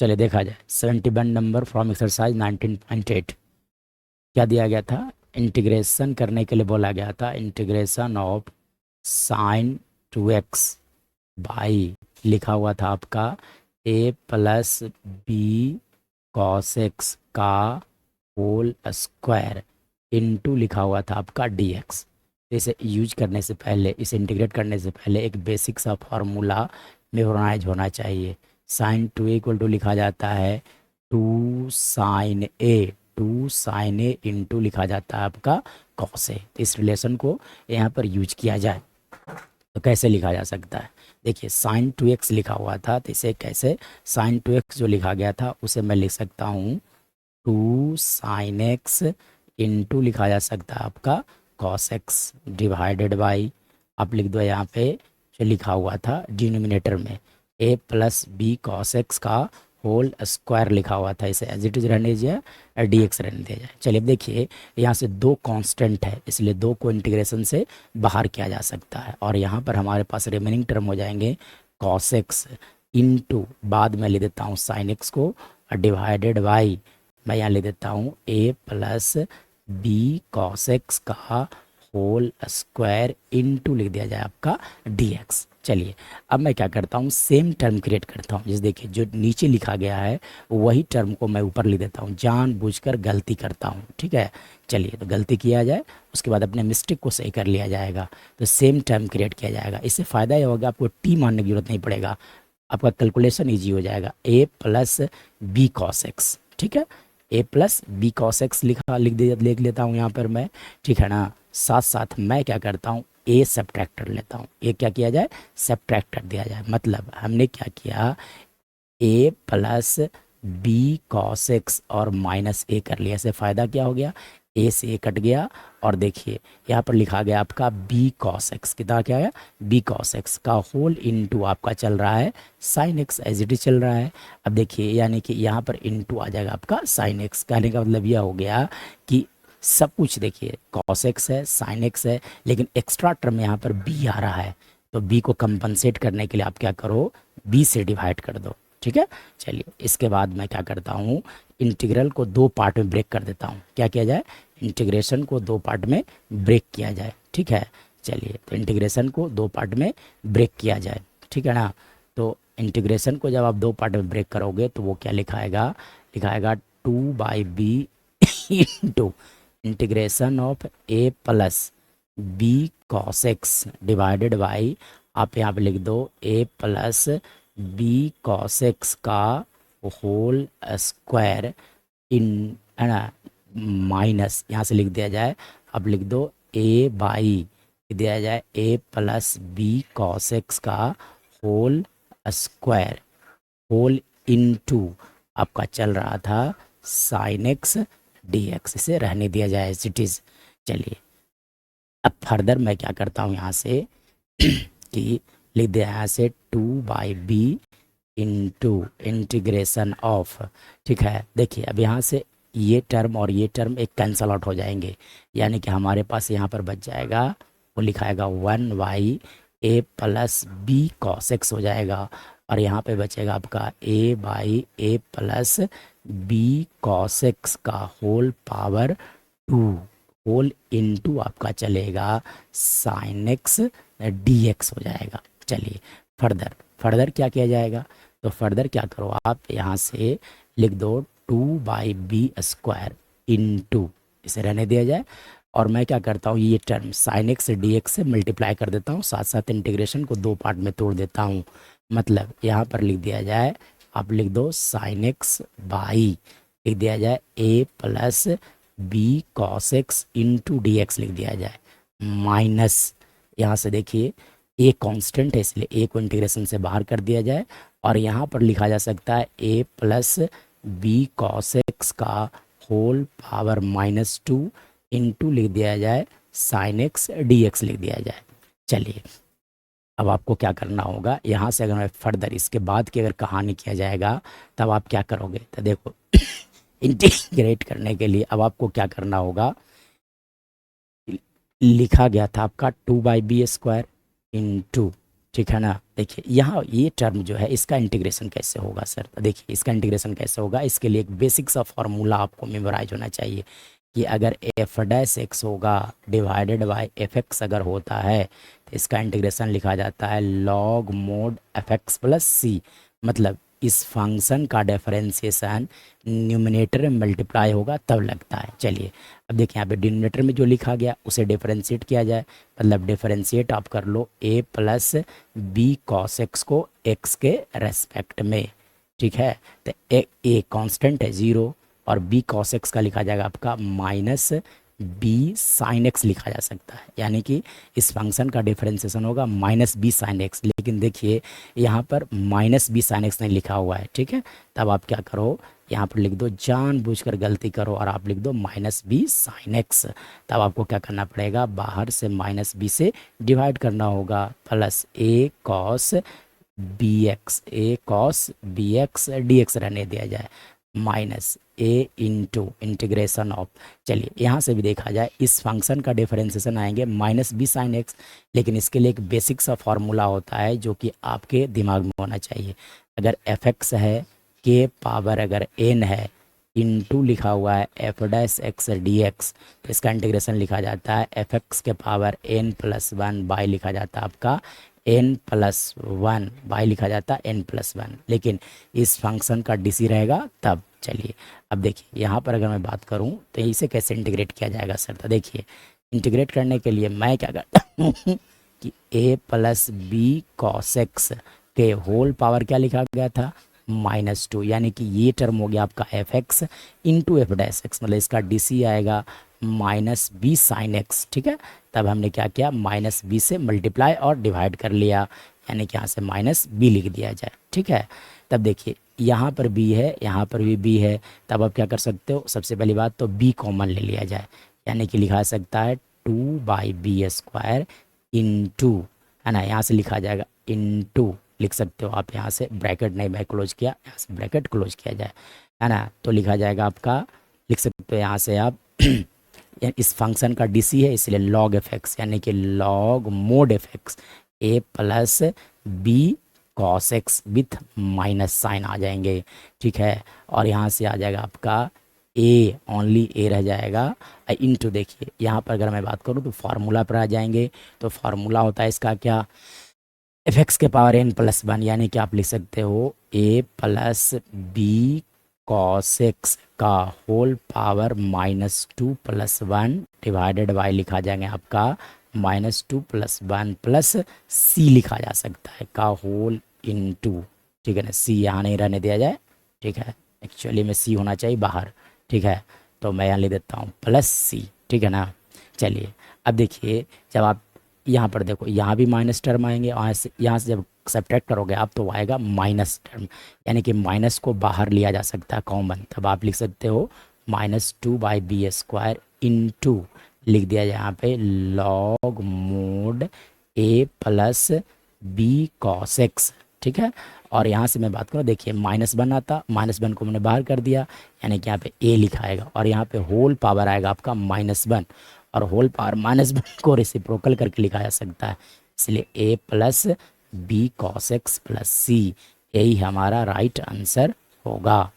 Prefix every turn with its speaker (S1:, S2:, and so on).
S1: चलिए देखा जाए 71 नंबर फ्रॉम एक्सरसाइज 19.8 क्या दिया गया था। इंटीग्रेशन करने के लिए बोला गया था integration of sine 2x by लिखा हुआ था आपका a plus B cos X का होल स्क्वायर इनटू लिखा हुआ था आपका dx। इसे यूज करने से पहले, इसे इंटीग्रेट करने से पहले एक बेसिक सा फॉर्मूला मेमोराइज होना चाहिए। साइन 2a इक्वल टू लिखा जाता है 2 sin a इंटू लिखा जाता है आपका कॉस ए। इस रिलेशन को यहाँ पर यूज किया जाए तो कैसे लिखा जा सकता है। देखिए साइन 2x लिखा हुआ था तो इसे कैसे, साइन 2x जो लिखा गया था उसे मैं लिख सकता हूँ 2 sin x इंटू लिखा जा सकता है आपका cos x डिवाइडेड बाई, आप लिख दो यहाँ पे जो लिखा हुआ था डिनोमिनेटर में a plus B cos X का होल स्क्वायर लिखा हुआ था, इसे एज इट इज रहने दिया और dx रहने दिया जाए। चलिए अब देखिए यहाँ से दो कांस्टेंट है इसलिए दो को इंटीग्रेशन से बाहर किया जा सकता है और यहाँ पर हमारे पास रिमेनिंग टर्म हो जाएंगे cos x इंटू बाद में लिख देता हूँ sin x को और डिवाइडेड बाई मैं यहाँ लिख देता हूँ a plus B cos X का होल स्क्वायर इनटू लिख दिया जाए आपका dx। चलिए अब मैं क्या करता हूँ, सेम टर्म क्रिएट करता हूँ। जैसे देखिए जो नीचे लिखा गया है वही टर्म को मैं ऊपर लिख देता हूँ, जानबूझकर गलती करता हूँ, ठीक है। चलिए तो गलती किया जाए उसके बाद अपने मिस्टेक को सही कर लिया जाएगा। तो सेम टर्म क्रिएट किया जाएगा, इससे फ़ायदा ये होगा आपको टी मानने की जरूरत नहीं पड़ेगा, आपका कैलकुलेशन ईजी हो जाएगा। a plus B cos X, ठीक है, a plus B cos X लिख लेता हूँ यहाँ पर मैं, ठीक है ना। साथ साथ मैं क्या करता हूँ a सब्ट्रैक्ट कर लेता हूँ, a क्या किया जाए सब्ट्रैक्ट कर दिया जाए। मतलब हमने क्या किया a plus B cos X और माइनस a कर लिया, इससे फ़ायदा क्या हो गया a से a कट गया और देखिए यहाँ पर लिखा गया आपका b कॉस एक्स, कितना क्या है b कॉस एक्स का होल इनटू आपका चल रहा है sine X as it is चल रहा है। अब देखिए यानी कि यहाँ पर इनटू आ जाएगा आपका साइन एक्स, कहने का मतलब यह हो गया कि सब कुछ देखिए कॉस एक्स है साइन एक्स है लेकिन एक्स्ट्रा टर्म यहाँ पर b आ रहा है, तो b को कंपनसेट करने के लिए आप क्या करो b से डिवाइड कर दो, ठीक है। चलिए इसके बाद मैं क्या करता हूँ इंटीग्रल को दो पार्ट में ब्रेक कर देता हूँ। क्या किया जाए, इंटीग्रेशन को दो पार्ट में ब्रेक किया जाए, ठीक है। चलिए तो इंटीग्रेशन को दो पार्ट में ब्रेक किया जाए, ठीक है ना। तो इंटीग्रेशन को जब आप दो पार्ट में ब्रेक करोगे तो वो क्या लिखाएगा 2/b into integration of a plus B cos X divided by, आप यहाँ पे लिख दो a plus B cos X का होल स्क्वायर इन, है ना, माइनस यहाँ से लिख दिया जाए, अब लिख दो a बाई लिख दिया जाए a plus B cos X का होल स्क्वायर होल इनटू आपका चल रहा था साइन एक्स dx, इसे रहने दिया जाए एज इट इज। चलिए अब फर्दर मैं क्या करता हूँ यहाँ से कि लिख दिया यहाँ से 2/b इंटू इंटीग्रेशन ऑफ, ठीक है। देखिए अब यहाँ से ये टर्म और ये टर्म एक कैंसल आउट हो जाएंगे, यानी कि हमारे पास यहाँ पर बच जाएगा वो लिखाएगा 1/a plus B cos X हो जाएगा और यहाँ पे बचेगा आपका a/a plus B cos X का होल पावर 2 होल इनटू आपका चलेगा साइन एक्स dx हो जाएगा। चलिए फर्दर क्या किया जाएगा, तो फर्दर क्या करो आप यहाँ से लिख दो 2/b स्क्वायर इनटू, इसे रहने दिया जाए और मैं क्या करता हूँ ये टर्म साइन एक्स dx से मल्टीप्लाई कर देता हूँ, साथ साथ इंटीग्रेशन को दो पार्ट में तोड़ देता हूँ। मतलब यहाँ पर लिख दिया जाए, आप लिख दो साइन एक्स बाई लिख दिया जाए a plus B cos X into dx लिख दिया जाए माइनस, यहाँ से देखिए a कांस्टेंट है इसलिए a को इंटीग्रेशन से बाहर कर दिया जाए और यहाँ पर लिखा जा सकता है a plus B cos X का होल पावर -2 इंटू लिख दिया जाए साइन एक्स dx लिख दिया जाए। चलिए अब आपको क्या करना होगा, यहाँ से अगर मैं फर्दर इसके बाद की अगर कहानी किया जाएगा तब आप क्या करोगे, तो देखो इंटीग्रेट करने के लिए अब आपको क्या करना होगा, लिखा गया था आपका 2/b स्क्वायर इंटू ठीक है ना। देखिए यहाँ ये टर्म जो है इसका इंटीग्रेशन कैसे होगा सर, तो देखिए इसका इंटीग्रेशन कैसे होगा, इसके लिए एक बेसिक सा फॉर्मूला आपको मेमोराइज होना चाहिए कि अगर एफ डैश एक्स होगा डिवाइडेड बाय एफ एक्स अगर होता है तो इसका इंटीग्रेशन लिखा जाता है log mod F X plus C. मतलब इस फंक्शन का डिफरेंशिएशन न्यूमिनेटर में मल्टीप्लाई होगा तब लगता है। चलिए अब देखिए यहाँ पे डिनोमिनेटर में जो लिखा गया उसे डिफरेंशिएट किया जाए, मतलब डिफरेंशिएट आप कर लो ए प्लस बी कॉस एक्स को एक्स के रेस्पेक्ट में। ठीक है, तो ए कांस्टेंट है 0 और बी कॉस एक्स का लिखा जाएगा आपका माइनस बी साइन एक्स लिखा जा सकता है, यानी कि इस फंक्शन का डिफरेंशिएशन होगा माइनस बी साइन एक्स। लेकिन देखिए यहाँ पर माइनस बी साइन एक्स नहीं लिखा हुआ है, ठीक है, तब आप क्या करो यहाँ पर लिख दो, जानबूझकर गलती करो और आप लिख दो माइनस बी साइन एक्स। तब आपको क्या करना पड़ेगा, बाहर से माइनस बी से डिवाइड करना होगा, plus A cos B X D X रहने दिया जाए, minus A into integration of. चलिए यहाँ से भी देखा जाए इस फंक्शन का डिफरेंशिएशन आएंगे माइनस बी साइन एक्स, लेकिन इसके लिए एक बेसिक सा फॉर्मूला होता है जो कि आपके दिमाग में होना चाहिए। अगर एफ एक्स है के पावर अगर एन है इंटू लिखा हुआ है F dash X D X, तो इसका इंटीग्रेशन लिखा जाता है एफ एक्स के power N plus one by लिखा जाता है आपका एन प्लस वन बाई लिखा जाता है एन प्लस वन, लेकिन इस फंक्शन का डीसी रहेगा तब। चलिए अब देखिए यहाँ पर अगर मैं बात करूँ तो इसे कैसे इंटीग्रेट किया जाएगा सर, तो देखिए इंटीग्रेट करने के लिए मैं क्या करता हूँ कि ए प्लस बी कॉस एक्स के होल पावर क्या लिखा गया था -2, यानी कि ये टर्म हो गया आपका F x into F dash x, मतलब इसका डीसी आएगा माइनस बी साइन एक्स। ठीक है, तब हमने क्या किया माइनस बी से मल्टीप्लाई और डिवाइड कर लिया, यानी कि यहाँ से माइनस बी लिख दिया जाए। ठीक है, तब देखिए यहाँ पर बी है यहाँ पर भी बी है, तब आप क्या कर सकते हो, सबसे पहली बात तो बी कॉमन ले लिया जाए, यानी कि लिखा सकता है 2/b² इंटू, है ना, यहाँ से लिखा जाएगा इंटू लिख सकते हो आप, यहाँ से ब्रैकेट नहीं मैं क्लोज किया, यहाँ से ब्रैकेट क्लोज किया जाए, है ना, तो लिखा जाएगा आपका, लिख सकते हो यहाँ से आप इस फंक्शन का डीसी है इसलिए लॉग एफ एक्स, यानी कि log mod F X A plus B cos X with minus sign आ जाएंगे। ठीक है, और यहाँ से आ जाएगा आपका ए, ओनली ए रह जाएगा इंटू, देखिए यहाँ पर अगर मैं बात करूँ तो फार्मूला पर आ जाएंगे, तो फार्मूला होता है इसका क्या, एफ एक्स के पावर एन प्लस वन, यानी कि आप लिख सकते हो ए प्लस बी कॉस एक्स का होल पावर -2 + 1 डिवाइडेड बाई लिखा जाएंगे आपका -2 + 1 प्लस सी लिखा जा सकता है का होल इंटू। ठीक है ना, सी यहाँ नहीं रहने दिया जाए, ठीक है, एक्चुअली में सी होना चाहिए बाहर। ठीक है, तो मैं यहाँ लिख देता हूँ प्लस सी। ठीक है ना, चलिए अब देखिए जब आप यहाँ पर देखो यहाँ भी माइनस टर्म आएंगे, यहाँ से जब सब्ट्रैक्ट करोगे आप तो आएगा माइनस टर्म, यानी कि माइनस को बाहर लिया जा सकता है कॉमन, तब आप लिख सकते हो -2/b² इंटू लिख दिया जाए यहाँ पे लॉग मोड ए प्लस बी कॉस एक्स। ठीक है, और यहाँ से मैं बात करूँ देखिए -1 आता, -1 को मैंने बाहर कर दिया, यानी कि यहाँ पे ए लिखा आएगा और यहाँ पे होल पावर आएगा आपका -1, और होल पावर -1 को रेसिप्रोकल करके लिखा जा सकता है, इसलिए A plus B cos X plus C, यही हमारा राइट आंसर होगा।